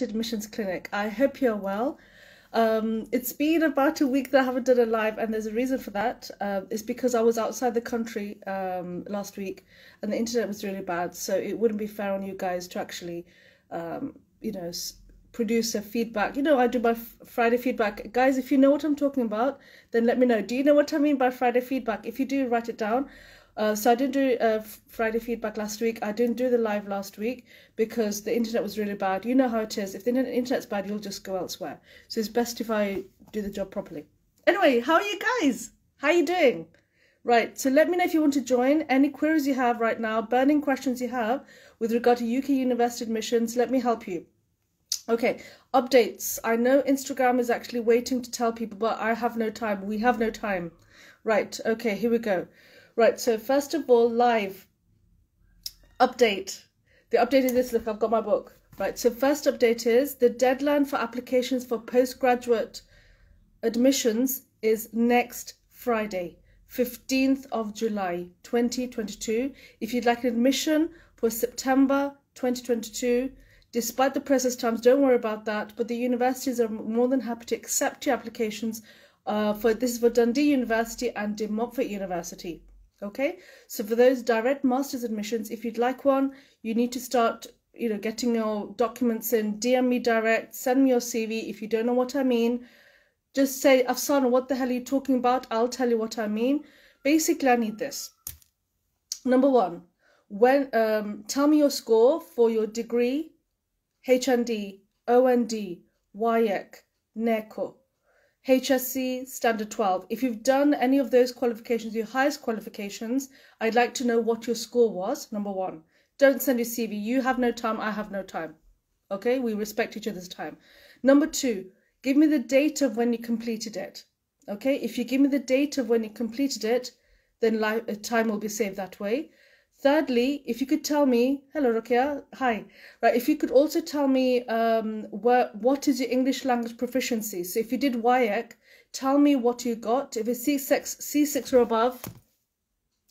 Admissions Clinic. I hope you're well. It's been about a week that I haven't done a live, and there's a reason for that. It's because I was outside the country last week, and the internet was really bad, so it wouldn't be fair on you guys to actually, produce a feedback. I do my Friday feedback. Guys, if you know what I'm talking about, then let me know. Do you know what I mean by Friday feedback? If you do, write it down. So I didn't do Friday feedback last week. I didn't do the live last week because the internet was really bad. You know how it is. If the internet's bad, you'll just go elsewhere. So it's best if I do the job properly. Anyway, how are you guys? How are you doing? Right, so let me know if you want to join. Any queries you have right now, burning questions you have with regard to UK university admissions, let me help you. Okay, updates. I know Instagram is actually waiting to tell people, but I have no time. We have no time. Right, okay, here we go. Right, so first of all, live update. The update is this. Look, I've got my book. Right, so first update is the deadline for applications for postgraduate admissions is next Friday, 15th of July, 2022. If you'd like an admission for September 2022, despite the process times, don't worry about that, but the universities are more than happy to accept your applications. This is for Dundee University and De Montfort University. Okay, so for those direct master's admissions, if you'd like one, you need to start, getting your documents in. DM me direct, send me your CV. If you don't know what I mean, just say, Afsana, what the hell are you talking about? I'll tell you what I mean. Basically, I need this. Number one, tell me your score for your degree, HND, OND, WIEC, NECO, HSC, Standard 12. If you've done any of those qualifications, your highest qualifications, I'd like to know what your score was, number one. Don't send your CV. You have no time, I have no time. Okay, we respect each other's time. Number two, give me the date of when you completed it. Okay, if you give me the date of when you completed it, then time will be saved that way. Thirdly, if you could tell me, hello Rokia, hi. Right, if you could also tell me what is your English language proficiency. So if you did WIEC, tell me what you got. If it's C6 or above,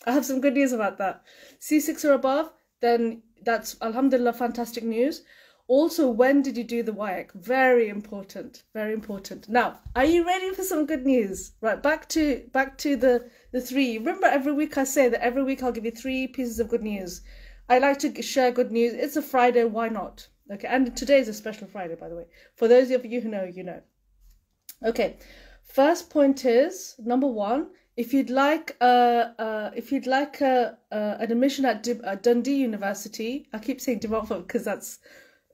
I have some good news about that. C6 or above, then that's Alhamdulillah, fantastic news. Also, when did you do the WIEC? Very important, very important. Now, are you ready for some good news? Right, back to the three. Remember, every week I say that every week I'll give you 3 pieces of good news. I like to share good news. It's a Friday, why not? Okay, and today is a special Friday, by the way. For those of you who know, you know. Okay, first point is, number one, if you'd like an admission at Dundee University, I keep saying De Montfort because that's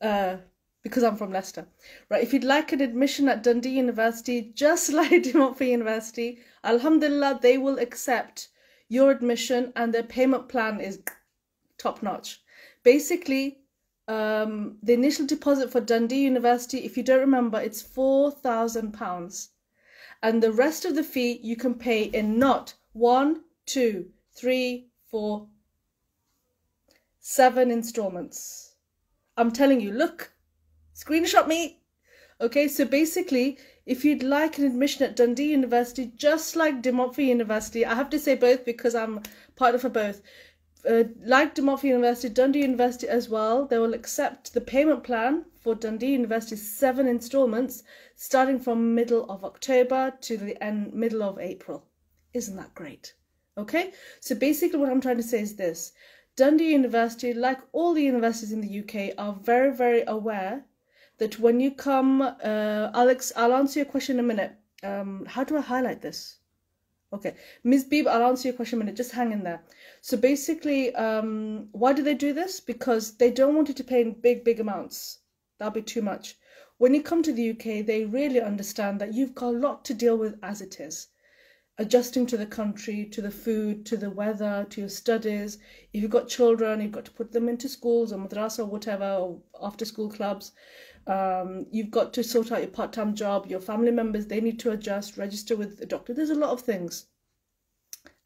because I'm from Leicester. Right, if you'd like an admission at Dundee University, just like De Montfort University, Alhamdulillah, they will accept your admission and their payment plan is top notch. Basically, the initial deposit for Dundee University, if you don't remember, it's £4,000. And the rest of the fee you can pay in not 1, 2, 3, 4, 7 installments. I'm telling you, look, screenshot me. Okay, so basically, if you'd like an admission at Dundee University, just like De Montfort University, I have to say both because I'm partner for both. Like De Montfort University, Dundee University as well, they will accept the payment plan for Dundee University 7 installments, starting from middle of October to the middle of April. Isn't that great? Okay, so basically what I'm trying to say is this. Dundee University, like all the universities in the UK, are very, very aware that when you come, Alex, I'll answer your question in a minute. How do I highlight this? Okay, Ms. Beeb, I'll answer your question in a minute. Just hang in there. So basically, why do they do this? Because they don't want you to pay in big amounts. That'll be too much. When you come to the UK, they really understand that you've got a lot to deal with as it is. Adjusting to the country, to the food, to the weather, to your studies. If you've got children, you've got to put them into schools or madrasa or whatever, or after school clubs. You've got to sort out your part-time job, your family members, they need to adjust, register with a doctor. There's a lot of things.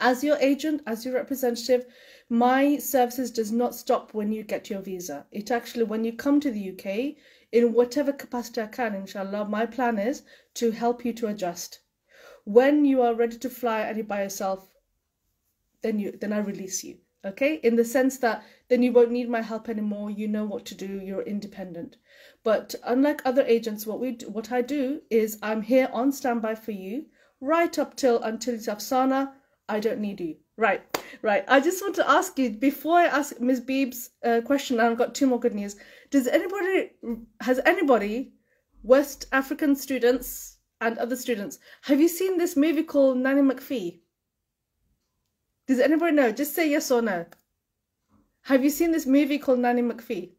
As your agent, as your representative, my services does not stop when you get your visa. It actually, when you come to the UK, in whatever capacity I can, inshallah, my plan is to help you to adjust. When you are ready to fly and you're by yourself, then I release you. Okay, in the sense that then you won't need my help anymore. You know what to do. You're independent. But unlike other agents, what I do is I'm here on standby for you right up until it's Afsana. I don't need you. Right. I just want to ask you, before I ask Ms. Beeb's question, and I've got 2 more good news. Has anybody, West African students and other students, have you seen this movie called Nanny McPhee? Does anybody know? Just say yes or no. Have you seen this movie called Nanny McPhee?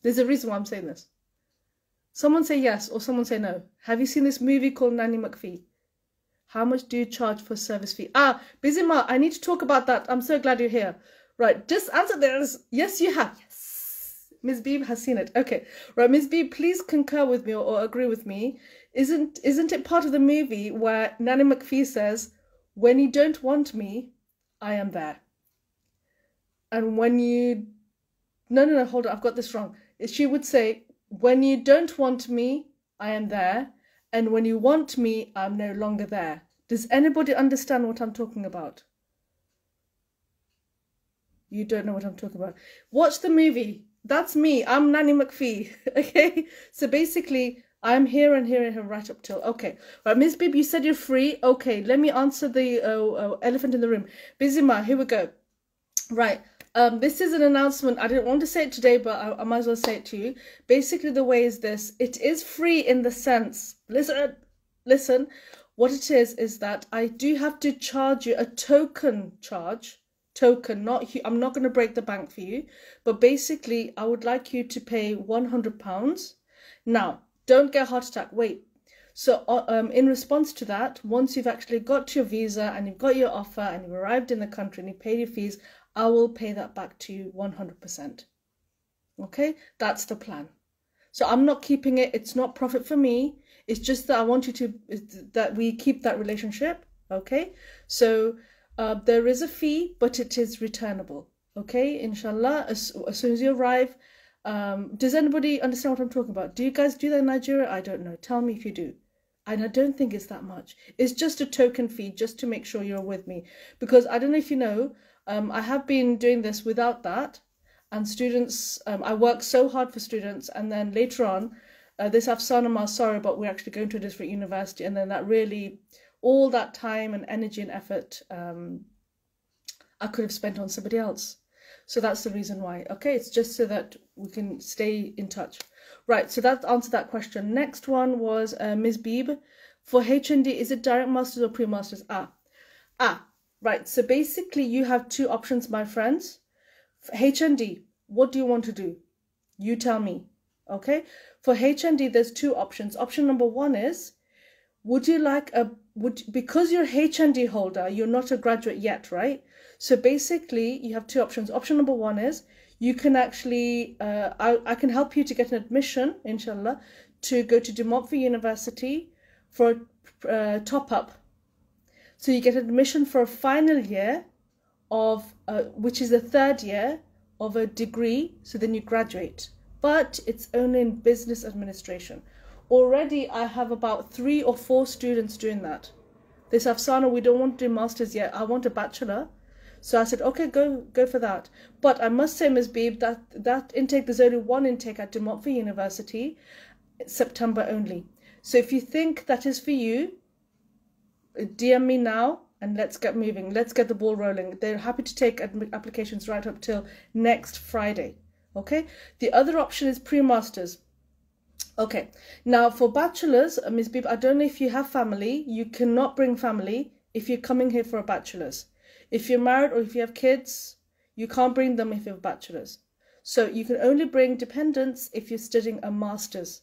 There's a reason why I'm saying this. Someone say yes or someone say no. Have you seen this movie called Nanny McPhee? How much do you charge for service fee? Bizima, I need to talk about that. I'm so glad you're here. Right, just answer this. Yes, you have. Yes. Ms. Beeb has seen it. Okay. Right, Ms. Beeb, please concur with me or agree with me. Isn't it part of the movie where Nanny McPhee says, when you don't want me, I am there. And when you... No, hold on. I've got this wrong. She would say, when you don't want me, I am there. And when you want me, I'm no longer there. Does anybody understand what I'm talking about? You don't know what I'm talking about. Watch the movie. That's me. I'm Nanny McPhee. Okay? So basically, I'm here and here and here right up till... Okay. Right, Ms. Bibb, you said you're free. Okay, let me answer the elephant in the room. Bizima, here we go. Right. This is an announcement. I didn't want to say it today, but I might as well say it to you. Basically, the way is this. It is free in the sense, listen, what it is that I do have to charge you a token charge. Token, I'm not going to break the bank for you, but basically, I would like you to pay £100. Now, don't get a heart attack. Wait. So in response to that, once you've actually got your visa and you've got your offer and you've arrived in the country and you paid your fees, I will pay that back to you 100%. Okay, that's the plan. So I'm not keeping it. It's not profit for me. It's just that I want you to, that we keep that relationship. Okay, so there is a fee, but it is returnable. Okay, inshallah, as soon as you arrive. Does anybody understand what I'm talking about? Do you guys do that in Nigeria? I don't know. Tell me if you do. And I don't think it's that much. It's just a token fee just to make sure you're with me. Because I don't know if you know, I have been doing this without that. And students, I work so hard for students. And then later on, this Afsanama, sorry, but we're actually going to a different university. And then that really, all that time and energy and effort, I could have spent on somebody else. So that's the reason why. Okay, it's just so that we can stay in touch. Right, so that answered that question. Next one was Ms. Beeb. For HND, is it direct masters or pre-masters? Right, so basically you have 2 options, my friends. For HND, what do you want to do? You tell me, okay? For HND, there's 2 options. Option number 1 is, would you like because you're a HND holder, you're not a graduate yet, right? So basically, you have 2 options. Option number 1 is, you can actually, I can help you to get an admission, inshallah, to go to De Montfort University for a top-up. So you get admission for a final year of, which is the 3rd year of a degree, so then you graduate. But it's only in business administration. Already, I have about 3 or 4 students doing that. This Afsana, we don't want to do masters yet. I want a bachelor. So I said, okay, go for that. But I must say, Ms. Beeb, that intake, there's only 1 intake at De Montfort University, September only. So if you think that is for you, DM me now and let's get moving. Let's get the ball rolling. They're happy to take applications right up till next Friday. Okay. The other option is pre-masters. Okay. Now for bachelors, Ms. Beeb, I don't know if you have family. You cannot bring family if you're coming here for a bachelor's. If you're married or if you have kids, you can't bring them if you have bachelor's. So you can only bring dependents if you're studying a master's.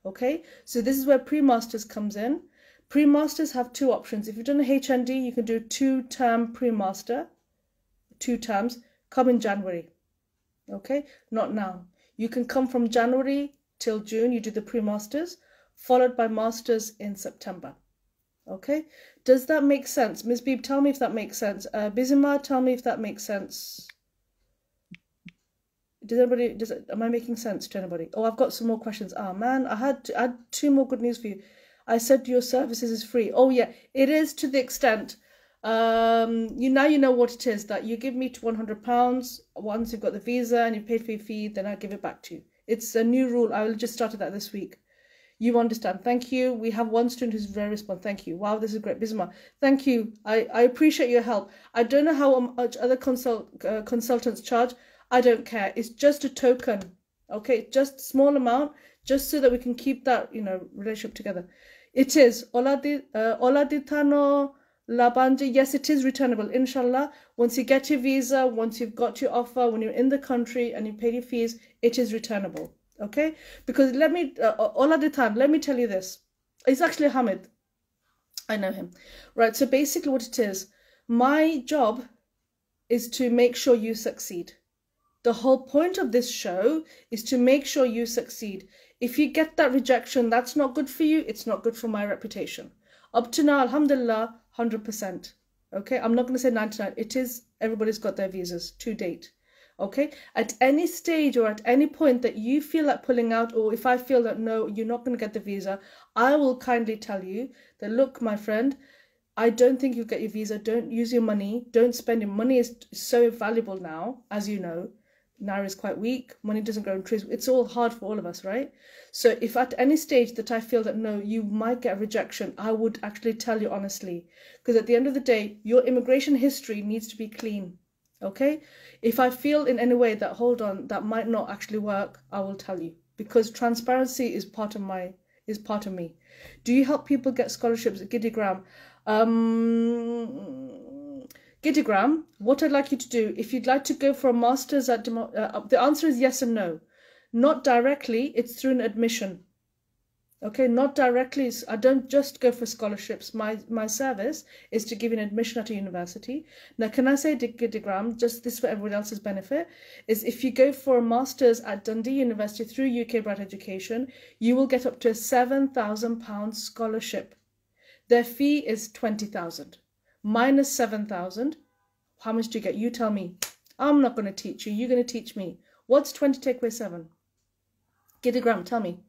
Okay, so this is where pre-masters comes in. Pre-masters have 2 options. If you've done a HND, you can do 2-term pre-master, 2 terms, come in January. Okay, not now. You can come from January till June, you do the pre-masters, followed by masters in September. Okay, does that make sense? Ms. Beeb, tell me if that makes sense. Bizima, tell me if that makes sense. Am I making sense to anybody? Oh, I've got some more questions. Man, I had 2 more good news for you. I said your services is free. Oh yeah, it is to the extent. Now you know what it is, that you give me £100 once you've got the visa and you've paid for your fee, then I give it back to you. It's a new rule. I will just started that this week. You understand. Thank you. We have one student who's very responsive. Thank you. Wow, this is great. Bisma, thank you. I appreciate your help. I don't know how much other consultants charge. I don't care. It's just a token. Okay, just small amount, just so that we can keep that, relationship together. It is. Oladitano Labanje. Yes, it is returnable. Inshallah. Once you get your visa, once you've got your offer, when you're in the country and you pay your fees, it is returnable. Okay, because let me tell you this. It's actually Hamid. I know him. Right, so basically what it is, my job is to make sure you succeed. The whole point of this show is to make sure you succeed. If you get that rejection, that's not good for you. It's not good for my reputation. Up to now, alhamdulillah, 100%. Okay, I'm not going to say 99. It is, everybody's got their visas to date. Okay, at any stage or at any point that you feel like pulling out, or if I feel that no, you're not going to get the visa, I will kindly tell you that, look, my friend, I don't think you'll get your visa. Don't use your money. Don't spend your money. Is so valuable now, as you know. Naira is quite weak. Money doesn't grow on trees. It's all hard for all of us, right? So if at any stage that I feel that no, you might get a rejection, I would actually tell you honestly, because at the end of the day, your immigration history needs to be clean. Okay, if I feel in any way that, hold on, that might not actually work, I will tell you, because transparency is part of me. Do you help people get scholarships at Gideogram? Gideogram, what I'd like you to do, if you'd like to go for a master's at the answer is yes and no. Not directly, it's through an admission. Okay, not directly. I don't just go for scholarships. My service is to give an admission at a university. Now, can I say, Gideogram, just this for everyone else's benefit, is if you go for a master's at Dundee University through UK Bright Education, you will get up to a £7,000 scholarship. Their fee is £20,000. Minus 7,000. How much do you get? You tell me. I'm not going to teach you. You're going to teach me. What's 20 take away 7? Gideogram, tell me.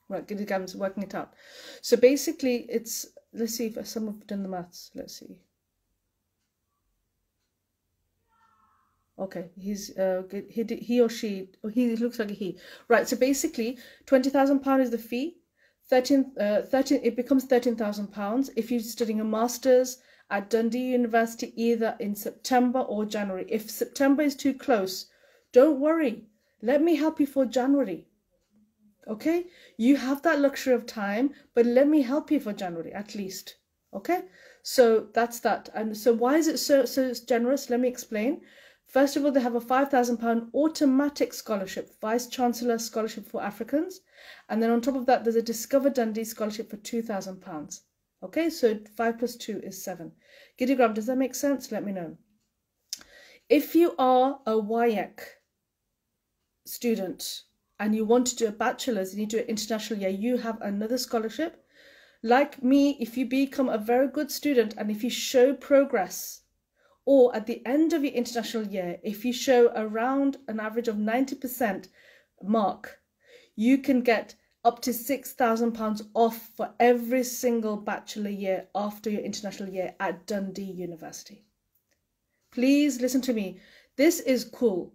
Right, Gideogram's working it out. So basically, it's, let's see if some have done the maths. Let's see. Okay, he's he or she, or he looks like a he. Right, so basically, £20,000 is the fee. 13 it becomes £13,000 if you're studying a master's at Dundee University either in September or January. If September is too close, don't worry. Let me help you for January. Okay, you have that luxury of time, but let me help you for January at least. Okay, so that's that. And so why is it so generous? Let me explain. First of all, they have a £5,000 automatic scholarship, Vice Chancellor Scholarship for Africans. And then on top of that, there's a Discover Dundee scholarship for £2,000. Okay, so 5 plus 2 is 7. Gideogram, does that make sense? Let me know. If you are a WIEC student and you want to do a bachelor's, you need to do an international year, you have another scholarship. Like me, if you become a very good student and if you show progress, or at the end of your international year, if you show around an average of 90% mark, you can get up to £6,000 off for every single bachelor year after your international year at Dundee University. Please listen to me. This is cool.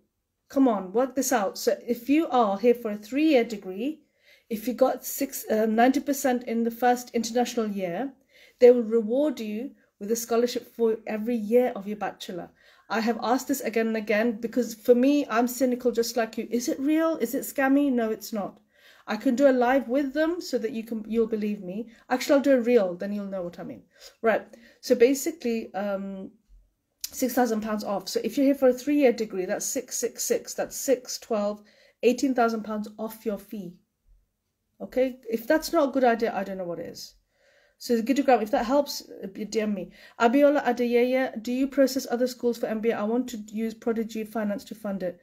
Come on, work this out. So if you are here for a 3-year degree, if you got 90% in the first international year, they will reward you with a scholarship for every year of your bachelor. I have asked this again and again because for me, I'm cynical just like you. Is it real? Is it scammy? No, it's not. I can do a live with them so that you'll believe me. Actually, I'll do a reel, then you'll know what I mean. Right. So basically, £6,000 off. So if you're here for a 3-year degree, that's 666. That's 6, 12, £18,000 off your fee. Okay. If that's not a good idea, I don't know what is. So Gideogram, if that helps, DM me. Abiola Adeyeye, do you process other schools for MBA? I want to use Prodigy Finance to fund it.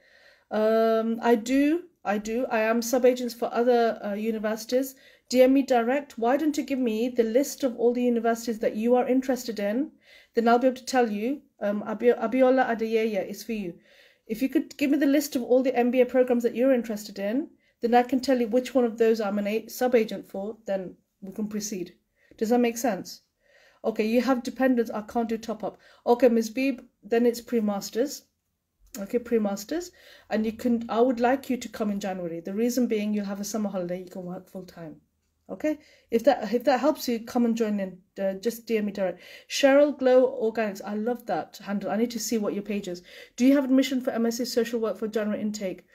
I do. I am sub-agents for other universities. DM me direct. Why don't you give me the list of all the universities that you are interested in? Then I'll be able to tell you. Abiola Adeyeye is for you. If you could give me the list of all the MBA programs that you're interested in, then I can tell you which one of those I'm a sub-agent for. Then we can proceed. Does that make sense? Okay, you have dependents. I can't do top-up. Okay, Ms. Beeb, then it's pre-masters. Okay, pre-masters, and I would like you to come in January. The reason being, you'll have a summer holiday, you can work full time. Okay, if that helps you, come and join in. Just DM me direct. Cheryl Glow Organics, I love that handle. I need to see what your page is. Do you have admission for MSc social work for January intake?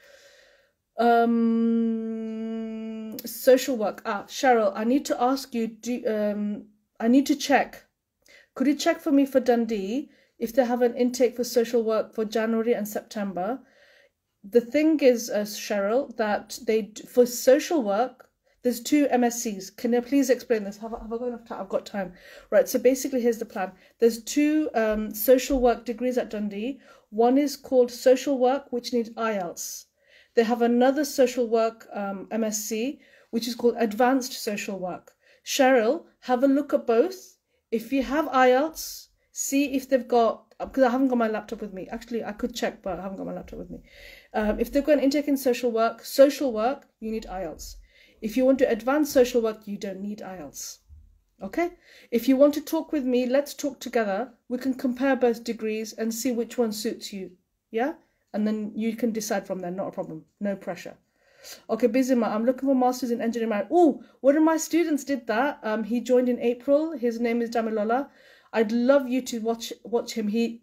Social work. Cheryl, I need to ask you. I need to check. Could you check for me for Dundee if they have an intake for social work for January and September? The thing is, Cheryl, that for social work, there's 2 MSCs. Can I please explain this? Have I got enough time? I've got time. Right, so basically here's the plan. There's 2 social work degrees at Dundee. One is called social work, which needs IELTS. They have another social work MSc, which is called advanced social work. Cheryl, have a look at both. If you have IELTS, see if they've got, because I haven't got my laptop with me. Actually, I could check, but I haven't got my laptop with me. If they've got an intake in social work, you need IELTS. If you want to advance social work, you don't need IELTS. Okay? If you want to talk with me, let's talk together. We can compare both degrees and see which one suits you. Yeah? And then you can decide from there. Not a problem. No pressure. Okay, Bizima, I'm looking for masters in engineering. Oh, one of my students did that. He joined in April. His name is Damilola. I'd love you to watch him.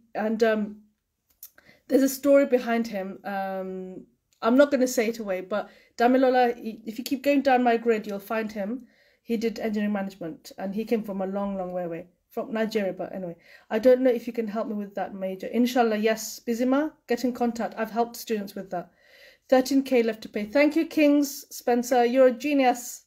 There's a story behind him. I'm not going to say it away, but Damilola, if you keep going down my grid, you'll find him. He did engineering management, and he came from a long, long way away. From Nigeria, but anyway. I don't know if you can help me with that major. Inshallah, yes. Bizima, get in contact. I've helped students with that. 13k left to pay. Thank you, Kings. Spencer, you're a genius.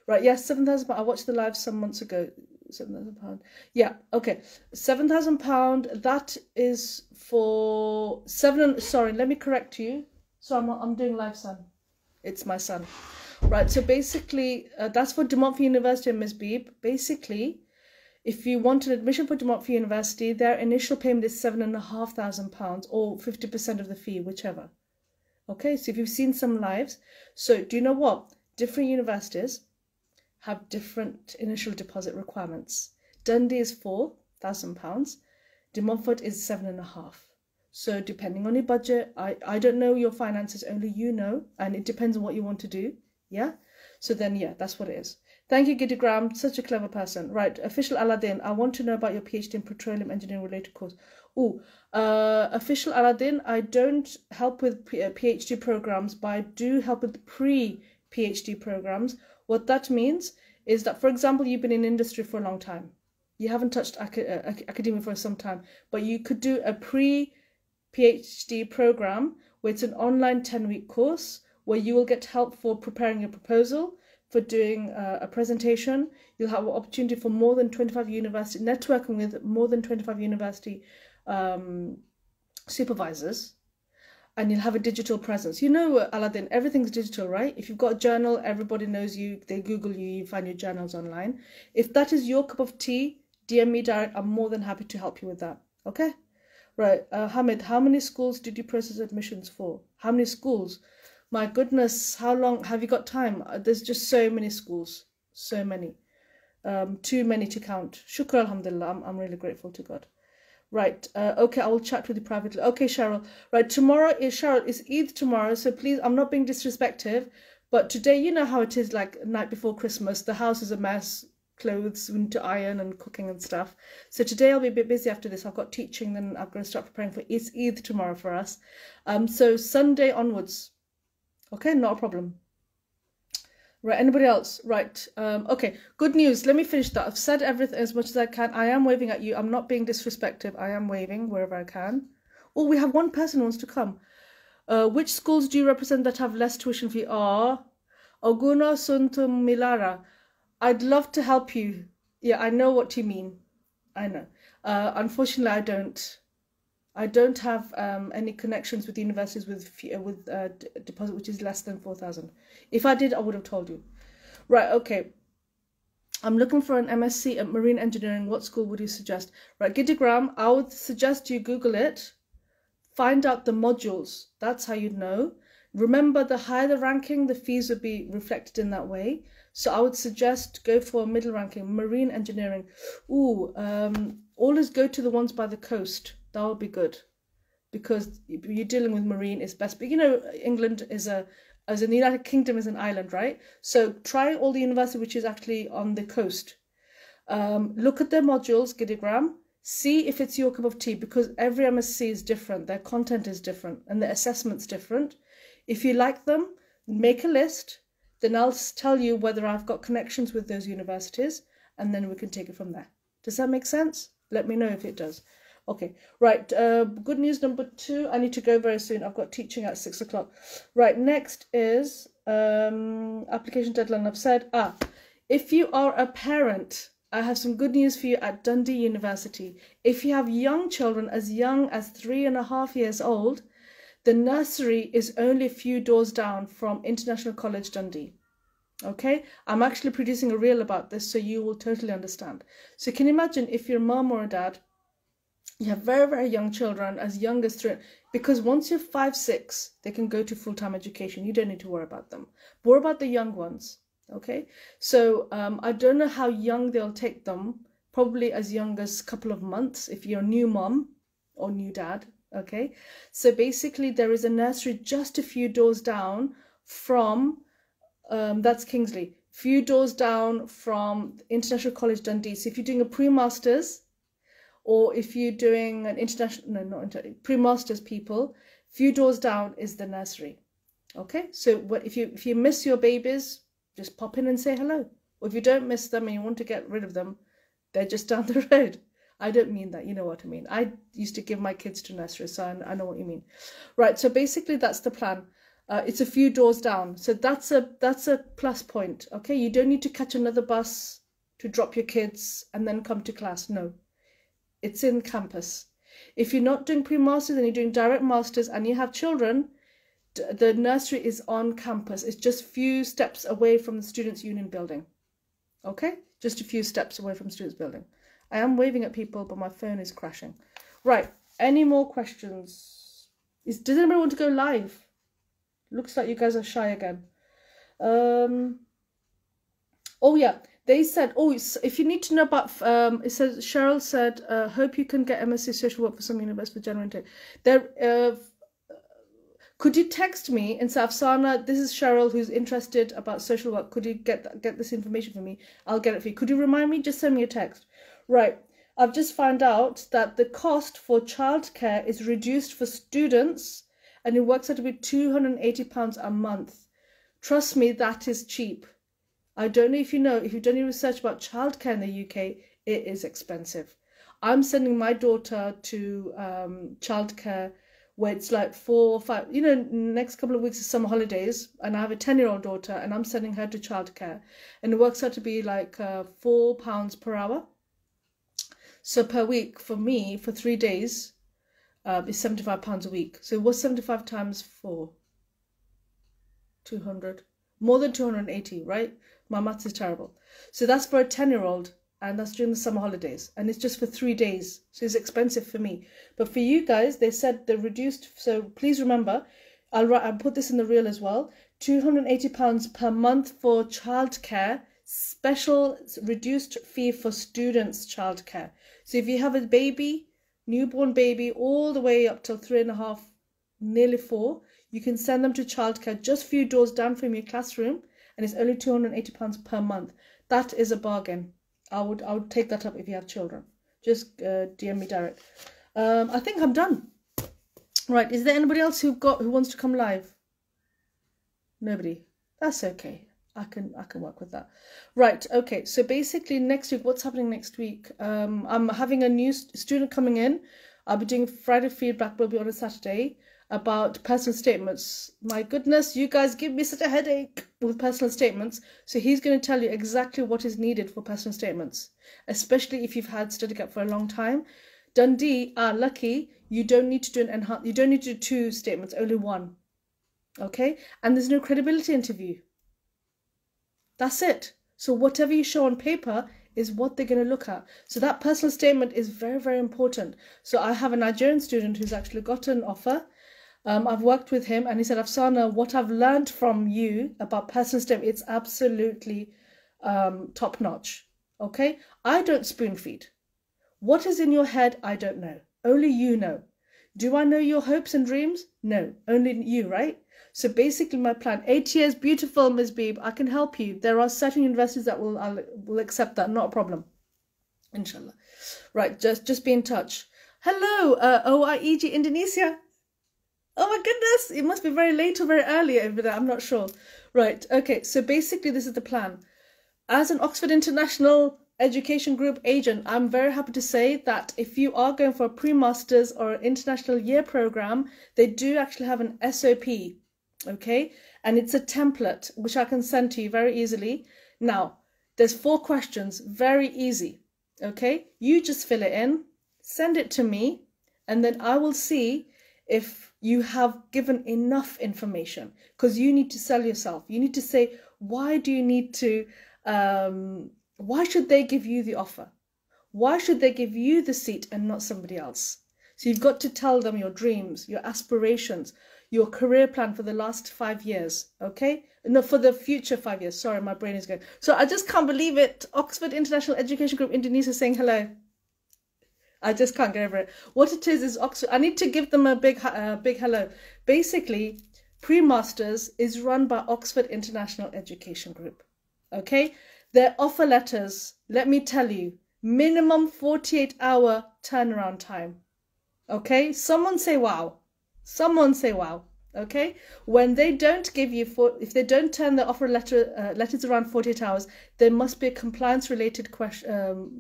Right, yes, £7,000. I watched the live some months ago. £7,000. Yeah, okay. £7,000. That is for sorry, let me correct you. So I'm doing live, son. It's my son. Right, so basically, that's for De Montfort University and Ms. Beeb. Basically, if you want an admission for De Montfort University, their initial payment is £7,500 or 50% of the fee, whichever. Okay, so if you've seen some lives, so do you know what? Different universities have different initial deposit requirements. Dundee is £4,000. De Montfort is 7,500. So depending on your budget, I don't know your finances, only you know, and it depends on what you want to do. Yeah. So then, yeah, that's what it is. Thank you, Gideogram. Such a clever person. Right. Official Aladdin, I want to know about your PhD in petroleum engineering related course. Official Aladdin, I don't help with PhD programs, but I do help with pre-PhD programs. What that means is that, for example, you've been in industry for a long time. You haven't touched academia for some time, but you could do a pre-PhD program where it's an online 10-week course where you will get help for preparing your proposal, for doing a presentation. You'll have an opportunity for more than 25 university, networking with more than 25 university supervisors, and you'll have a digital presence. You know, Aladdin, everything's digital, right? If you've got a journal, everybody knows you, they Google you, you find your journals online. If that is your cup of tea, DM me direct. I'm more than happy to help you with that. Okay? Right, Hamid, how many schools did you process admissions for? How many schools? My goodness, how long have you got time? There's just so many schools, so many. Too many to count. Shukr, alhamdulillah, I'm really grateful to God. Right, okay, I will chat with you privately. Okay, Cheryl. Right, tomorrow is, Cheryl, it's Eid tomorrow, so please, I'm not being disrespectful, but today, you know how it is, like night before Christmas, the house is a mess, clothes we need to iron and cooking and stuff. So today I'll be a bit busy after this. I've got teaching, then I'm going to start preparing for Eid tomorrow for us. So Sunday onwards. Okay, not a problem. Right, anybody else? Right, okay, good news. Let me finish that. I've said everything as much as I can. I am waving at you. I'm not being disrespectful. I am waving wherever I can. Oh, we have one person who wants to come. Which schools do you represent that have less tuition fee? Oguna Suntum Milara. I'd love to help you. Yeah, I know what you mean. I know. Unfortunately, I don't have any connections with universities with deposit which is less than 4,000. If I did, I would have told you. Right, okay. I'm looking for an MSc at marine engineering. What school would you suggest? Right, Gideogram, I would suggest you Google it. Find out the modules. That's how you'd know. Remember, the higher the ranking, the fees would be reflected in that way. So I would suggest go for a middle ranking, marine engineering. Always go to the ones by the coast. That would be good. because you're dealing with marine is best. But you know, England is as in the United Kingdom is an island, right? So try all the university which is actually on the coast. Look at their modules, Gideogram, see if it's your cup of tea, because every MSc is different, their content is different, and the assessment's different. If you like them, make a list, then I'll tell you whether I've got connections with those universities, and then we can take it from there. Does that make sense? Let me know if it does. Okay, right, good news number 2, I need to go very soon. I've got teaching at 6 o'clock. Right, next is application deadline. I've said, if you are a parent, I have some good news for you at Dundee University. If you have young children as young as 3.5 years old, the nursery is only a few doors down from International College Dundee. Okay, I'm actually producing a reel about this so you will totally understand. So can you imagine if you're a mom or a dad, you have very, very young children as young as 3, because once you're 5, 6, they can go to full-time education. You don't need to worry about them. Worry about the young ones. Okay, so I don't know how young they'll take them, probably as young as a couple of months if you're a new mom or new dad. Okay, so basically there is a nursery just a few doors down from, that's Kingsley, few doors down from International College Dundee. So if you're doing a pre-masters, or if you're doing an international, no, not pre-masters people, few doors down is the nursery. Okay, so if you miss your babies, just pop in and say hello. Or if you don't miss them and you want to get rid of them, they're just down the road. I don't mean that, you know what I mean. I used to give my kids to nursery, so I know what you mean. Right, so basically that's the plan. It's a few doors down, so that's a plus point. Okay, you don't need to catch another bus to drop your kids and then come to class. No, it's in campus. If you're not doing pre-masters and you're doing direct masters and you have children, the nursery is on campus. It's just few steps away from the Students' Union building. Okay, just a few steps away from Students' building. I am waving at people, but my phone is crashing. Right, any more questions? Does anybody want to go live? Looks like you guys are shy again. Oh yeah, they said, if you need to know about, it says, Cheryl said, hope you can get MSc social work for some university for January intake. Could you text me and say, Afsana, this is Cheryl who's interested about social work. Could you get this information for me? I'll get it for you. Could you remind me? Just send me a text. Right. I've just found out that the cost for childcare is reduced for students, and it works out to be £280 a month. Trust me, that is cheap. I don't know if you know, if you've done any research about childcare in the UK, it is expensive. I'm sending my daughter to childcare where it's like 4 or 5, next couple of weeks is summer holidays, and I have a 10-year-old daughter, and I'm sending her to childcare, and it works out to be like £4 per hour. So per week for me, for 3 days, is £75 a week. So what's 75 times 4? 200. More than 280, right? My maths is terrible. So that's for a 10-year-old, and that's during the summer holidays. And it's just for 3 days. So it's expensive for me. But for you guys, they said they're reduced. So please remember, I'll put this in the reel as well. £280 per month for childcare. Special reduced fee for students' childcare. So if you have a baby, newborn baby, all the way up till 3.5, nearly 4, you can send them to childcare just a few doors down from your classroom, and it's only £280 per month. That is a bargain. I would take that up if you have children. Just DM me direct. I think I'm done. Right, is there anybody else who wants to come live? Nobody. That's okay. I can work with that. Right, okay, so basically next week, what's happening next week? I'm having a new student coming in. I'll be doing Friday feedback, will be on a Saturday, about personal statements. My goodness, you guys give me such a headache with personal statements. So he's going to tell you exactly what is needed for personal statements, especially if you've had study gap for a long time. Dundee are lucky, you don't need to do you don't need to do 2 statements, only 1. Okay, and there's no credibility interview. That's it. So whatever you show on paper is what they're going to look at. So that personal statement is very, very important. So I have a Nigerian student who's actually got an offer. I've worked with him, and he said, Afsana, what I've learned from you about personal statement, it's absolutely top notch. Okay? I don't spoon feed. What is in your head, I don't know. Only you know. Do I know your hopes and dreams? No, only you, right? So basically my plan, 8 years, beautiful, Ms. Beeb, I can help you. There are certain universities that will accept that, not a problem. Inshallah. Right, just be in touch. Hello, OIEG Indonesia. Oh my goodness, it must be very late or very early over there, I'm not sure. Right, okay, so basically this is the plan. As an Oxford International Education Group agent, I'm very happy to say that if you are going for a pre-masters or international year program, they do actually have an SOP, okay? And it's a template, which I can send to you very easily. Now, there's 4 questions, very easy, okay? You just fill it in, send it to me, and then I will see if you have given enough information, because you need to sell yourself. You need to say, why do you need to, why should they give you the offer? Why should they give you the seat and not somebody else? So you've got to tell them your dreams, your aspirations, your career plan for the last 5 years, okay? No, for the future 5 years. Sorry, my brain is going. So I just can't believe it. Oxford International Education Group Indonesia saying hello. I just can't get over it. What it is Oxford. I need to give them a big hello. Basically, pre-masters is run by Oxford International Education Group. Okay? Their offer letters, let me tell you, minimum 48-hour turnaround time. Okay? Someone say wow. Someone say wow. Okay? When they don't give you, if they don't turn the offer letters around 48 hours, there must be a compliance-related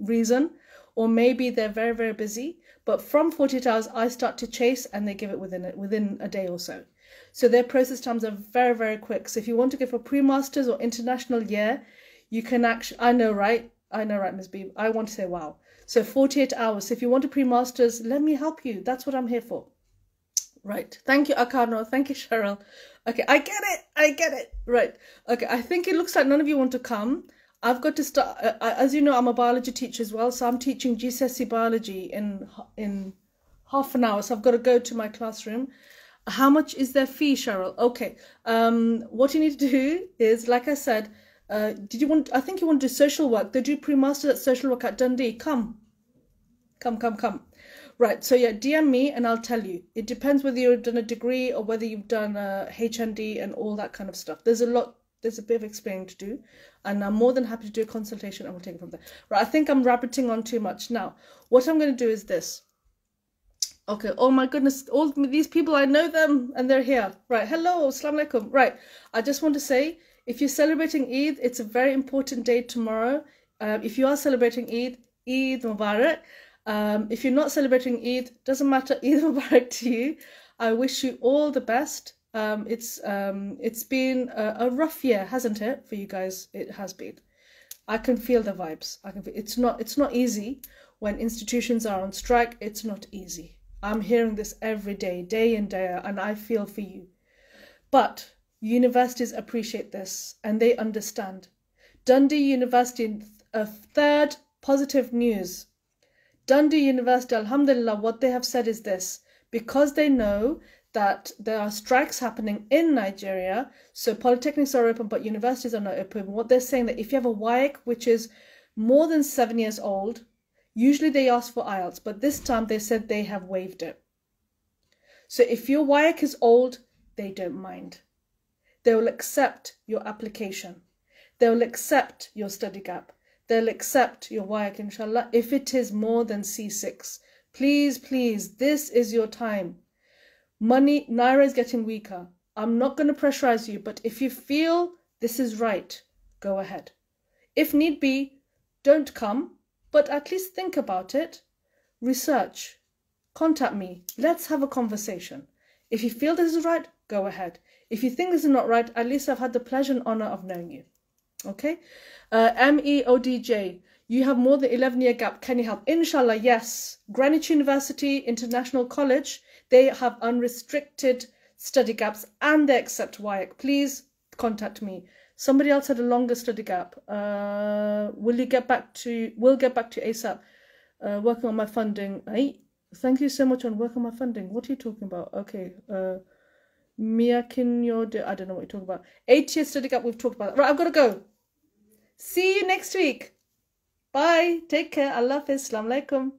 reason. Or maybe they're very, very busy. But from 48 hours, I start to chase and they give it within a day or so. So their process times are very, very quick. So if you want to go for pre-masters or international year, you can actually, I know, right, Ms. Beeb, I want to say wow. So 48 hours. So if you want a pre-masters, let me help you. That's what I'm here for. Right. Thank you, Akarno. Thank you, Cheryl. Okay, I get it. Right. Okay, I think it looks like none of you want to come. I've got to start, as you know, I'm a biology teacher as well, so I'm teaching GCSE biology in half an hour, so I've got to go to my classroom. How much is their fee, Cheryl? Okay, what you need to do is, like I said, I think you want to do social work. They do pre-master at social work at Dundee. Come. Right, so yeah, DM me and I'll tell you. It depends whether you've done a degree or whether you've done a HND and all that kind of stuff. There's a bit of explaining to do, and I'm more than happy to do a consultation and we'll take it from there. Right, I think I'm rabbiting on too much. Now, what I'm going to do is this. Okay, oh my goodness, all these people, I know them and they're here. Right, hello, assalamu alaikum. Right, I just want to say, if you're celebrating Eid, it's a very important day tomorrow. If you are celebrating Eid, Eid Mubarak. If you're not celebrating Eid, doesn't matter, Eid Mubarak to you. I wish you all the best. It's been a rough year, hasn't it, for you guys? It has been. I can feel the vibes. It's not easy when institutions are on strike. It's not easy. I'm hearing this every day, day in, day out, and I feel for you. But universities appreciate this and they understand. Dundee University, a third positive news. Dundee University, alhamdulillah, what they have said is this: because they know that there are strikes happening in Nigeria, so polytechnics are open, but universities are not open. What they're saying that if you have a WAEC, which is more than 7 years old, usually they ask for IELTS, but this time they said they have waived it. So if your WAEC is old, they don't mind. They will accept your application. They will accept your study gap. They'll accept your WAEC, inshallah, if it is more than C6. Please, please, this is your time. Money, Naira is getting weaker. I'm not going to pressurize you, but if you feel this is right, go ahead. If need be, don't come, but at least think about it. Research. Contact me. Let's have a conversation. If you feel this is right, go ahead. If you think this is not right, at least I've had the pleasure and honor of knowing you. Okay? MEODJ, you have more than 11-year gap. Can you help? Inshallah, yes. Greenwich University International College, they have unrestricted study gaps and they accept WAEC. Please contact me. Somebody else had a longer study gap. We'll get back to you ASAP. Working on my funding. Hey, thank you so much on working on my funding. What are you talking about? Okay. Miyakinyo, I don't know what you're talking about. 8-year study gap, we've talked about that. Right, I've got to go. See you next week. Bye. Take care. Allah Hafiz. Assalamu alaikum.